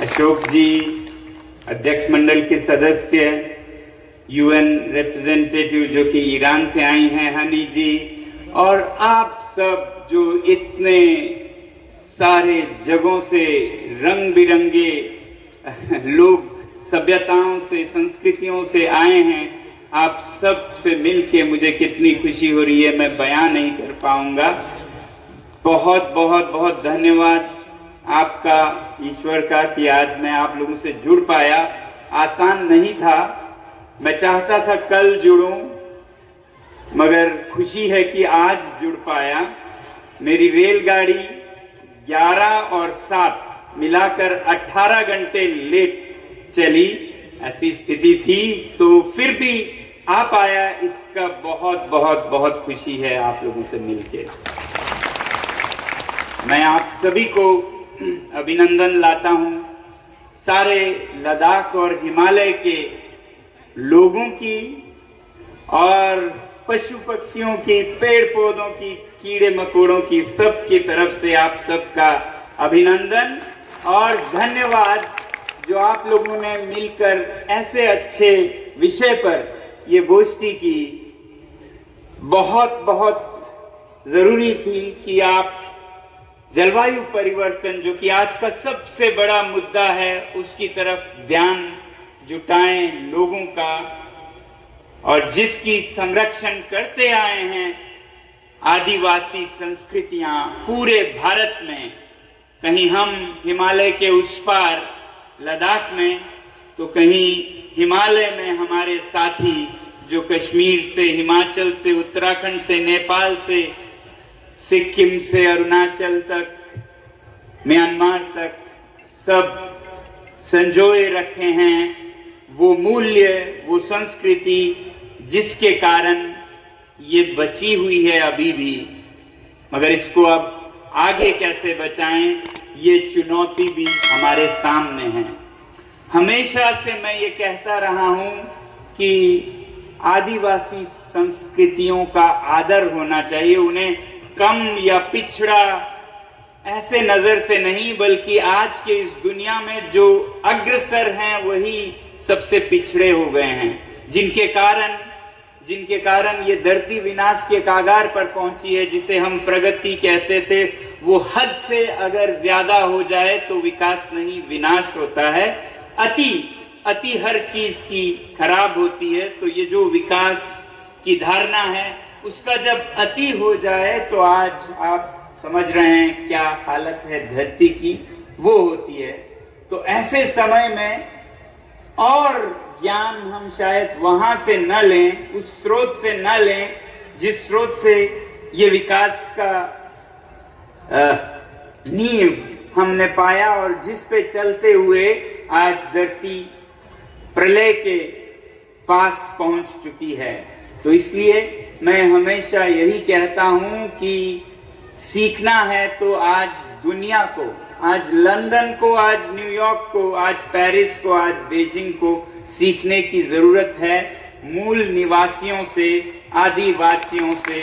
अशोक जी, अध्यक्ष मंडल के सदस्य, यूएन रिप्रेजेंटेटिव जो कि ईरान से आई हैं, हनी जी, और आप सब जो इतने सारे जगहों से रंग बिरंगे लोग, सभ्यताओं से, संस्कृतियों से आए हैं, आप सब से मिलके मुझे कितनी खुशी हो रही है, मैं बयान नहीं कर पाऊंगा। बहुत बहुत बहुत धन्यवाद आपका, ईश्वर का, कि आज मैं आप लोगों से जुड़ पाया। आसान नहीं था, मैं चाहता था कल जुड़ूं, मगर खुशी है कि आज जुड़ पाया। मेरी रेलगाड़ी 11 और 7 मिलाकर 18 घंटे लेट चली, ऐसी स्थिति थी, तो फिर भी आ पाया। इसका बहुत बहुत बहुत खुशी है आप लोगों से मिलके। मैं आप सभी को अभिनंदन लाता हूं, सारे लद्दाख और हिमालय के लोगों की और पशु पक्षियों की, पेड़ पौधों की, कीड़े मकोड़ों की, सबकी तरफ से आप सबका अभिनंदन और धन्यवाद, जो आप लोगों ने मिलकर ऐसे अच्छे विषय पर ये गोष्ठी की। बहुत बहुत जरूरी थी कि आप जलवायु परिवर्तन, जो कि आज का सबसे बड़ा मुद्दा है, उसकी तरफ ध्यान जुटाएं लोगों का, और जिसकी संरक्षण करते आए हैं आदिवासी संस्कृतियां पूरे भारत में। कहीं हम हिमालय के उस पार लद्दाख में, तो कहीं हिमालय में हमारे साथी जो कश्मीर से, हिमाचल से, उत्तराखंड से, नेपाल से, सिक्किम से अरुणाचल तक, म्यांमार तक, सब संजोए रखे हैं वो मूल्य, वो संस्कृति, जिसके कारण ये बची हुई है अभी भी। मगर इसको अब आगे कैसे बचाएं, ये चुनौती भी हमारे सामने है। हमेशा से मैं ये कहता रहा हूं कि आदिवासी संस्कृतियों का आदर होना चाहिए, उन्हें कम या पिछड़ा ऐसे नजर से नहीं, बल्कि आज के इस दुनिया में जो अग्रसर हैं वही सबसे पिछड़े हो गए हैं, जिनके कारण ये धरती विनाश के कागार पर पहुंची है। जिसे हम प्रगति कहते थे, वो हद से अगर ज्यादा हो जाए तो विकास नहीं, विनाश होता है। अति हर चीज की खराब होती है। तो ये जो विकास की धारणा है, उसका जब अति हो जाए तो आज आप समझ रहे हैं क्या हालत है धरती की, वो होती है। तो ऐसे समय में और ज्ञान हम शायद वहां से न लें, उस स्रोत से न लें जिस स्रोत से ये विकास का नींव हमने पाया, और जिस पे चलते हुए आज धरती प्रलय के पास पहुंच चुकी है। तो इसलिए मैं हमेशा यही कहता हूं कि सीखना है तो आज दुनिया को, आज लंदन को, आज न्यूयॉर्क को, आज पेरिस को, आज बीजिंग को सीखने की जरूरत है, मूल निवासियों से, आदिवासियों से,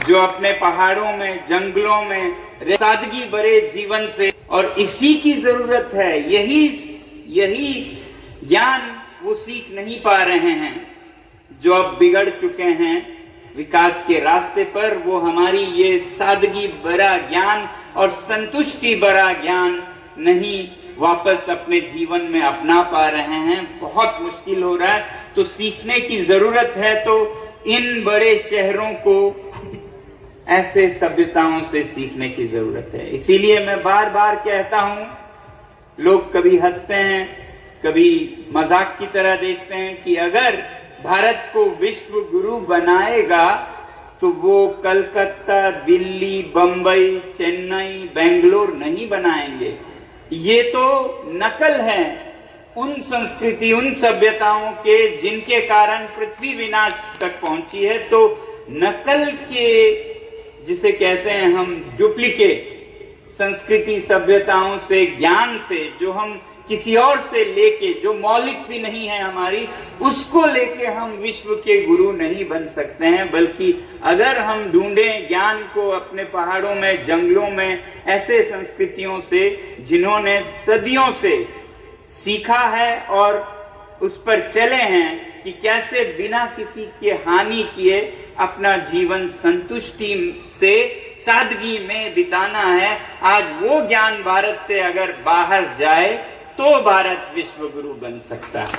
जो अपने पहाड़ों में, जंगलों में सादगी भरे जीवन से। और इसी की जरूरत है, यही ज्ञान वो सीख नहीं पा रहे हैं, जो अब बिगड़ चुके हैं विकास के रास्ते पर। वो हमारी ये सादगी भरा ज्ञान और संतुष्टि भरा ज्ञान नहीं वापस अपने जीवन में अपना पा रहे हैं। बहुत मुश्किल हो रहा है, तो सीखने की जरूरत है। तो इन बड़े शहरों को ऐसे सभ्यताओं से सीखने की जरूरत है। इसीलिए मैं बार बार कहता हूं, लोग कभी हंसते हैं, कभी मजाक की तरह देखते हैं कि अगर भारत को विश्व गुरु बनाएगा तो वो कलकत्ता, दिल्ली, बंबई, चेन्नई, बेंगलोर नहीं बनाएंगे। ये तो नकल है उन संस्कृति, उन सभ्यताओं के जिनके कारण पृथ्वी विनाश तक पहुंची है। तो नकल के, जिसे कहते हैं हम डुप्लीकेट संस्कृति, सभ्यताओं से, ज्ञान से, जो हम किसी और से लेके, जो मौलिक भी नहीं है हमारी, उसको लेके हम विश्व के गुरु नहीं बन सकते हैं। बल्कि अगर हम ढूंढें ज्ञान को अपने पहाड़ों में, जंगलों में, ऐसे संस्कृतियों से जिन्होंने सदियों से सीखा है और उस पर चले हैं कि कैसे बिना किसी के हानि किए अपना जीवन संतुष्टि से, सादगी में बिताना है, आज वो ज्ञान भारत से अगर बाहर जाए तो भारत विश्व गुरु बन सकता है।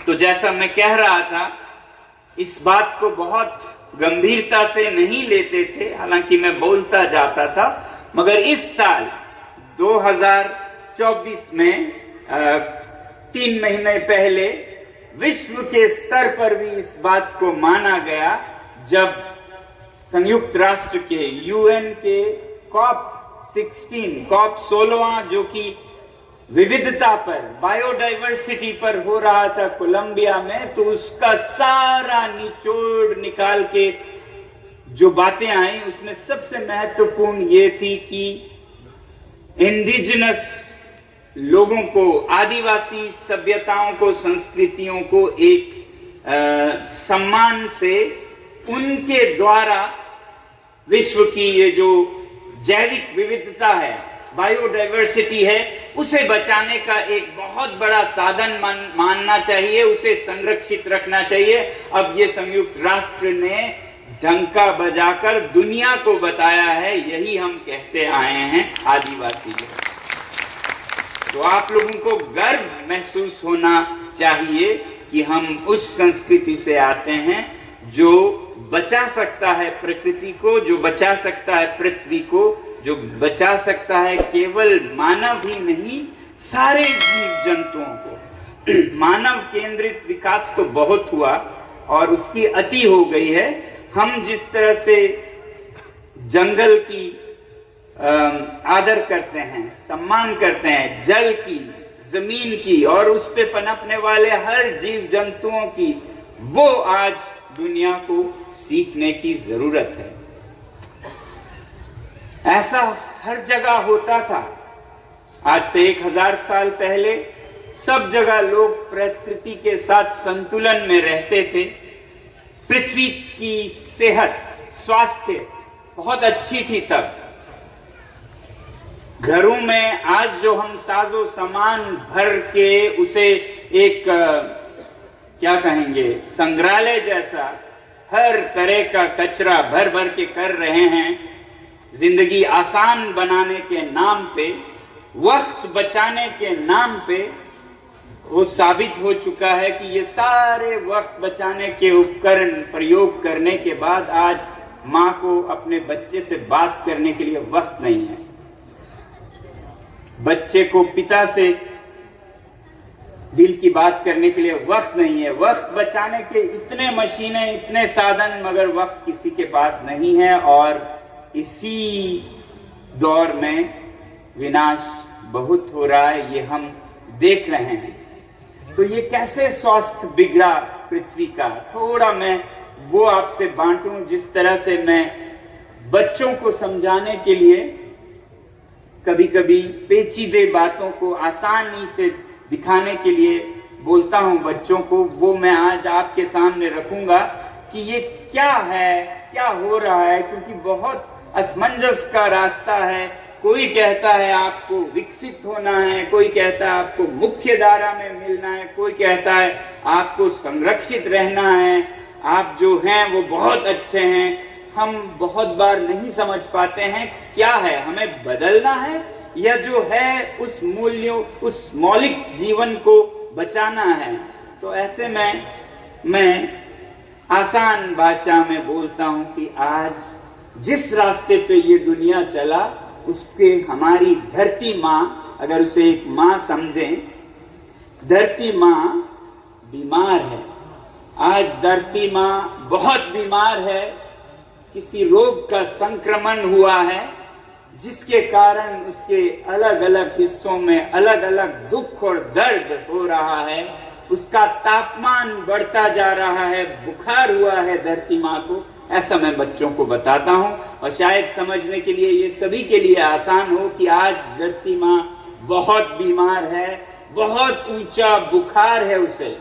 तो जैसा मैं कह रहा था, इस बात को बहुत गंभीरता से नहीं लेते थे, हालांकि मैं बोलता जाता था, मगर इस साल 2024 में 3 महीने पहले विश्व के स्तर पर भी इस बात को माना गया, जब संयुक्त राष्ट्र के यूएन के COP 16 जो कि विविधता पर, बायोडाइवर्सिटी पर हो रहा था कोलंबिया में, तो उसका सारा निचोड़ निकाल के जो बातें आई, उसमें सबसे महत्वपूर्ण ये थी कि इंडिजिनस लोगों को, आदिवासी सभ्यताओं को, संस्कृतियों को एक सम्मान से उनके द्वारा विश्व की ये जो जैविक विविधता है, बायोडाइवर्सिटी है, उसे बचाने का एक बहुत बड़ा साधन मानना चाहिए, उसे संरक्षित रखना चाहिए। अब ये संयुक्त राष्ट्र ने डंका बजाकर दुनिया को बताया है, यही हम कहते आए हैं आदिवासी लोग। तो आप लोगों को गर्व महसूस होना चाहिए कि हम उस संस्कृति से आते हैं जो बचा सकता है प्रकृति को, जो बचा सकता है पृथ्वी को, जो बचा सकता है केवल मानव ही नहीं, सारे जीव जंतुओं को। मानव केंद्रित विकास तो बहुत हुआ और उसकी अति हो गई है। हम जिस तरह से जंगल की आदर करते हैं, सम्मान करते हैं, जल की, जमीन की और उस पे पनपने वाले हर जीव जंतुओं की, वो आज दुनिया को सीखने की जरूरत है। ऐसा हर जगह होता था। आज से 1000 साल पहले सब जगह लोग प्रकृति के साथ संतुलन में रहते थे। पृथ्वी की सेहत, स्वास्थ्य बहुत अच्छी थी तब। घरों में आज जो हम साजो सामान भर के उसे एक क्या कहेंगे, संग्रहालय जैसा हर तरह का कचरा भर भर के कर रहे हैं, जिंदगी आसान बनाने के नाम पे, वक्त बचाने के नाम पे, वो साबित हो चुका है कि ये सारे वक्त बचाने के उपकरण प्रयोग करने के बाद आज माँ को अपने बच्चे से बात करने के लिए वक्त नहीं है। बच्चे को पिता से दिल की बात करने के लिए वक्त नहीं है। वक्त बचाने के इतने मशीनें, इतने साधन, मगर वक्त किसी के पास नहीं है। और इसी दौर में विनाश बहुत हो रहा है, ये हम देख रहे हैं। तो ये कैसे स्वास्थ्य बिगड़ा पृथ्वी का, थोड़ा मैं वो आपसे बांटूं, जिस तरह से मैं बच्चों को समझाने के लिए कभी कभी पेचीदे बातों को आसानी से दिखाने के लिए बोलता हूं बच्चों को, वो मैं आज आपके सामने रखूंगा कि ये क्या है, क्या हो रहा है, क्योंकि बहुत असमंजस का रास्ता है। कोई कहता है आपको विकसित होना है, कोई कहता है आपको मुख्य धारा में मिलना है, कोई कहता है आपको संरक्षित रहना है, आप जो हैं वो बहुत अच्छे हैं। हम बहुत बार नहीं समझ पाते हैं क्या है, हमें बदलना है या जो है उस मूल्यों, उस मौलिक जीवन को बचाना है। तो ऐसे में मैं आसान भाषा में बोलता हूं कि आज जिस रास्ते पे ये दुनिया चला, उसके हमारी धरती माँ, अगर उसे एक माँ समझें, धरती माँ बीमार है। आज धरती माँ बहुत बीमार है, किसी रोग का संक्रमण हुआ है जिसके कारण उसके अलग अलग हिस्सों में अलग अलग दुख और दर्द हो रहा है। उसका तापमान बढ़ता जा रहा है, बुखार हुआ है धरती माँ को, ऐसा मैं बच्चों को बताता हूं और शायद समझने के लिए ये सभी के लिए आसान हो कि आज धरती माँ बहुत बीमार है, बहुत ऊंचा बुखार है उसे,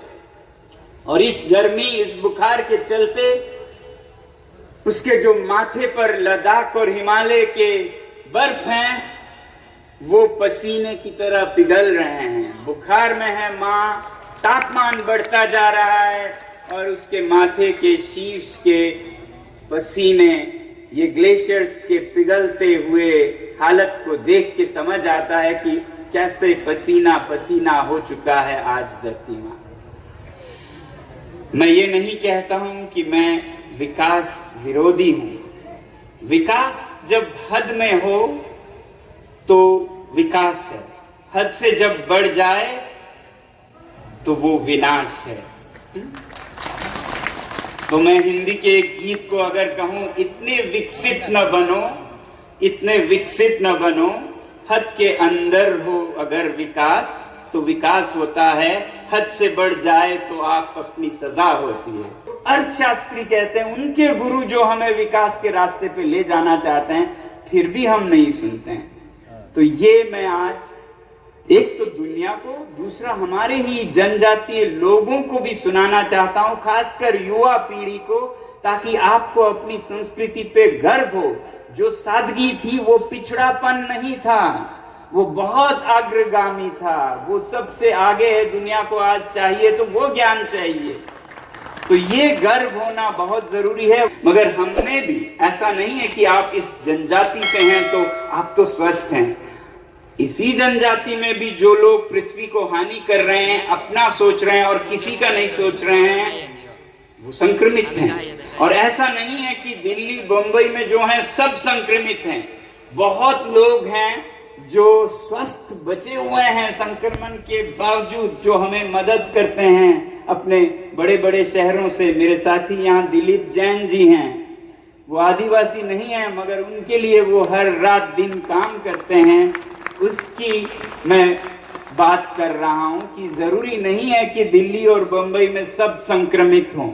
और इस गर्मी, इस बुखार के चलते उसके जो माथे पर लद्दाख और हिमालय के बर्फ हैं वो पसीने की तरह पिघल रहे हैं। बुखार में है माँ, तापमान बढ़ता जा रहा है और उसके माथे के शीर्ष के पसीने, ये ग्लेशियर्स के पिघलते हुए हालत को देख के समझ आता है कि कैसे पसीना पसीना हो चुका है आज धरती माँ। मैं ये नहीं कहता हूं कि मैं विकास विरोधी हूं। विकास जब हद में हो तो विकास है, हद से जब बढ़ जाए तो वो विनाश है। तो मैं हिंदी के एक गीत को अगर कहूं, इतने विकसित न बनो, इतने विकसित न बनो, हद के अंदर हो अगर विकास तो विकास होता है, हद से बढ़ जाए तो आप अपनी सजा होती है। अर्थशास्त्री कहते हैं उनके गुरु जो हमें विकास के रास्ते पे ले जाना चाहते हैं, फिर भी हम नहीं सुनते हैं। तो ये मैं आज एक तो दुनिया को, दूसरा हमारे ही जनजातीय लोगों को भी सुनाना चाहता हूं, खासकर युवा पीढ़ी को, ताकि आपको अपनी संस्कृति पे गर्व हो। जो सादगी थी वो पिछड़ापन नहीं था, वो बहुत अग्रगामी था, वो सबसे आगे है। दुनिया को आज चाहिए तो वो ज्ञान चाहिए, तो ये गर्व होना बहुत जरूरी है। मगर हमने भी, ऐसा नहीं है कि आप इस जनजाति से हैं तो आप तो स्वस्थ हैं। इसी जनजाति में भी जो लोग पृथ्वी को हानि कर रहे हैं, अपना सोच रहे हैं और किसी का नहीं सोच रहे हैं, वो संक्रमित हैं। और ऐसा नहीं है कि दिल्ली बंबई में जो हैं सब संक्रमित हैं। बहुत लोग हैं जो स्वस्थ बचे हुए हैं संक्रमण के बावजूद, जो हमें मदद करते हैं अपने बड़े बड़े शहरों से। मेरे साथी यहाँ दिलीप जैन जी हैं, वो आदिवासी नहीं है मगर उनके लिए वो हर रात दिन काम करते हैं। उसकी मैं बात कर रहा हूं कि जरूरी नहीं है कि दिल्ली और बंबई में सब संक्रमित हों।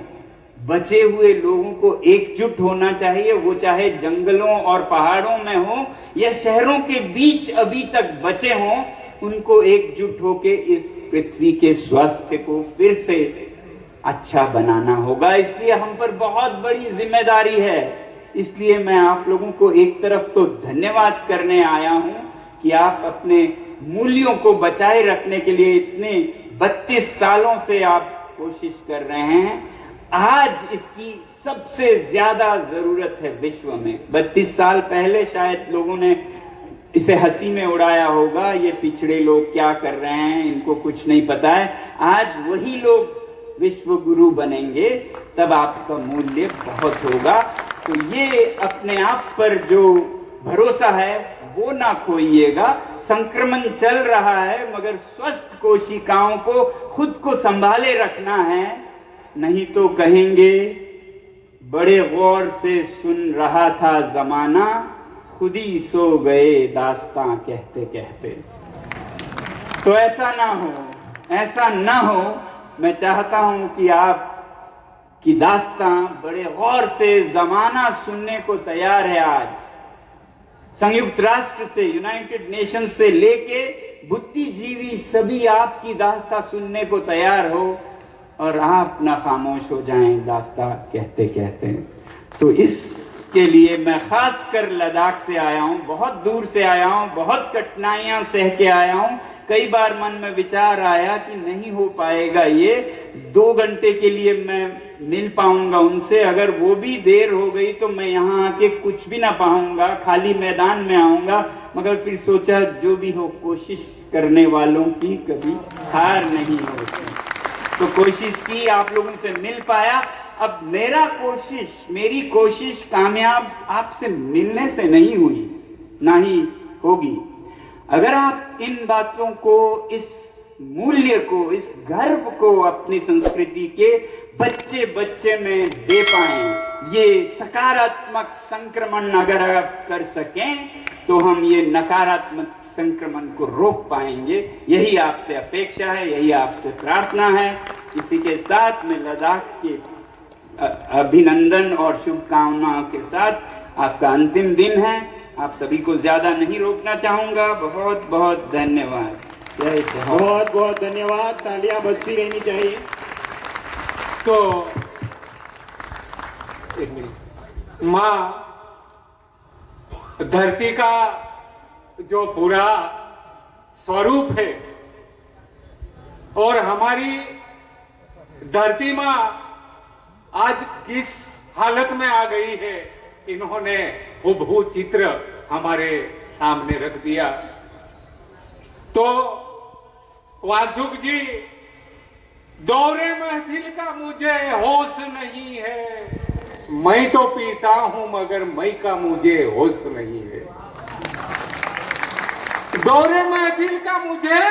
बचे हुए लोगों को एकजुट होना चाहिए, वो चाहे जंगलों और पहाड़ों में हो या शहरों के बीच अभी तक बचे हों, उनको एकजुट होके इस पृथ्वी के स्वास्थ्य को फिर से अच्छा बनाना होगा। इसलिए हम पर बहुत बड़ी जिम्मेदारी है। इसलिए मैं आप लोगों को एक तरफ तो धन्यवाद करने आया हूं कि आप अपने मूल्यों को बचाए रखने के लिए इतने 32 सालों से आप कोशिश कर रहे हैं। आज इसकी सबसे ज्यादा जरूरत है विश्व में। 32 साल पहले शायद लोगों ने इसे हंसी में उड़ाया होगा, ये पिछड़े लोग क्या कर रहे हैं, इनको कुछ नहीं पता है। आज वही लोग विश्व गुरु बनेंगे, तब आपका मूल्य बहुत होगा। तो ये अपने आप पर जो भरोसा है वो ना खोइएगा। संक्रमण चल रहा है मगर स्वस्थ कोशिकाओं को खुद को संभाले रखना है, नहीं तो कहेंगे बड़े गौर से सुन रहा था जमाना, खुद ही सो गए दास्तां कहते कहते। तो ऐसा ना हो, ऐसा ना हो। मैं चाहता हूं कि आप की दास्तां बड़े गौर से जमाना सुनने को तैयार है। आज संयुक्त राष्ट्र से, यूनाइटेड नेशन से लेके बुद्धिजीवी सभी आपकी दास्तां सुनने को तैयार हो और आप ना खामोश हो जाएं दास्तां कहते कहते। तो इसके लिए मैं खास कर लद्दाख से आया हूं, बहुत दूर से आया हूं, बहुत कठिनाइयां सह के आया हूं। कई बार मन में विचार आया कि नहीं हो पाएगा ये, 2 घंटे के लिए मैं मिल पाऊंगा उनसे, अगर वो भी देर हो गई तो मैं यहाँ आके कुछ भी ना पाऊंगा, खाली मैदान में आऊंगा। मगर फिर सोचा जो भी हो, कोशिश करने वालों की कभी हार नहीं होती। तो कोशिश की, आप लोगों से मिल पाया। अब मेरी कोशिश कामयाब आपसे मिलने से नहीं हुई, ना ही होगी। अगर आप इन बातों को, इस मूल्य को, इस गर्व को अपनी संस्कृति के बच्चे बच्चे में दे पाएं, ये सकारात्मक संक्रमण अगर आप कर सकें तो हम ये नकारात्मक संक्रमण को रोक पाएंगे। यही आपसे अपेक्षा है, यही आपसे प्रार्थना है। इसी के साथ मैं लद्दाख के अभिनंदन और शुभकामनाओं के साथ आपका अंतिम दिन है। आप सभी को ज्यादा नहीं रोकना चाहूंगा। बहुत बहुत धन्यवाद। जय जवाहर। बहुत बहुत धन्यवाद। तालियां बजती रहनी चाहिए। तो एक मिनट, माँ धरती का जो पूरा स्वरूप है और हमारी धरती माँ आज किस हालत में आ गई है, इन्होंने हुबहू चित्र हमारे सामने रख दिया। तो वासुक जी, दौरे महफिल का मुझे होश नहीं है, मैं तो पीता हूं मगर मई का मुझे होश नहीं है। दौरे महफिल का मुझे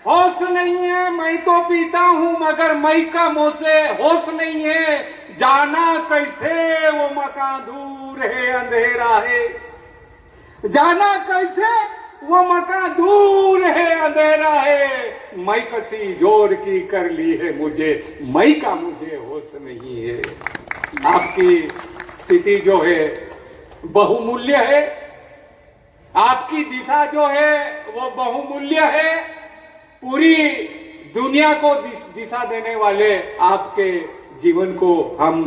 होश नहीं है, मैं तो पीता हूं मगर मई का मुझे होश नहीं है। जाना कैसे वो मकान दूर है, अंधेरा है। जाना कैसे वो मकान दूर है, अंधेरा है। मई कसी जोर की कर ली है मुझे, मई का मुझे होश नहीं है। आपकी स्थिति जो है बहुमूल्य है, आपकी दिशा जो है वो बहुमूल्य है। पूरी दुनिया को दिशा देने वाले आपके जीवन को हम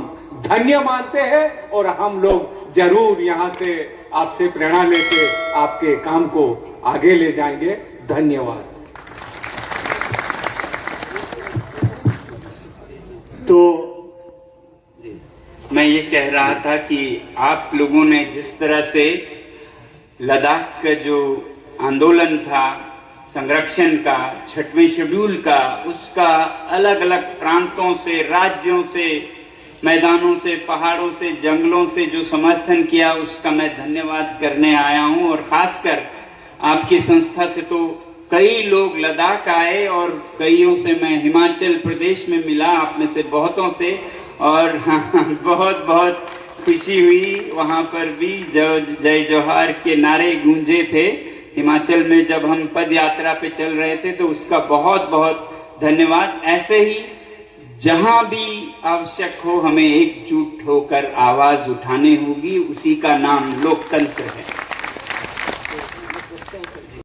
धन्य मानते हैं और हम लोग जरूर यहाँ से आपसे प्रेरणा लेके आपके काम को आगे ले जाएंगे। धन्यवाद। तो मैं ये कह रहा था कि आप लोगों ने जिस तरह से लद्दाख का जो आंदोलन था संरक्षण का, 6वें शेड्यूल का, उसका अलग अलग प्रांतों से, राज्यों से, मैदानों से, पहाड़ों से, जंगलों से जो समर्थन किया, उसका मैं धन्यवाद करने आया हूं। और खासकर आपकी संस्था से तो कई लोग लद्दाख आए और कईयों से मैं हिमाचल प्रदेश में मिला, आप में से बहुतों से, और हाँ, बहुत बहुत खुशी हुई। वहां पर भी जय जवाहर के नारे गूंजे थे हिमाचल में जब हम पद यात्रा पे चल रहे थे, तो उसका बहुत बहुत धन्यवाद। ऐसे ही जहां भी आवश्यक हो हमें एकजुट होकर आवाज उठानी होगी, उसी का नाम लोकतंत्र है।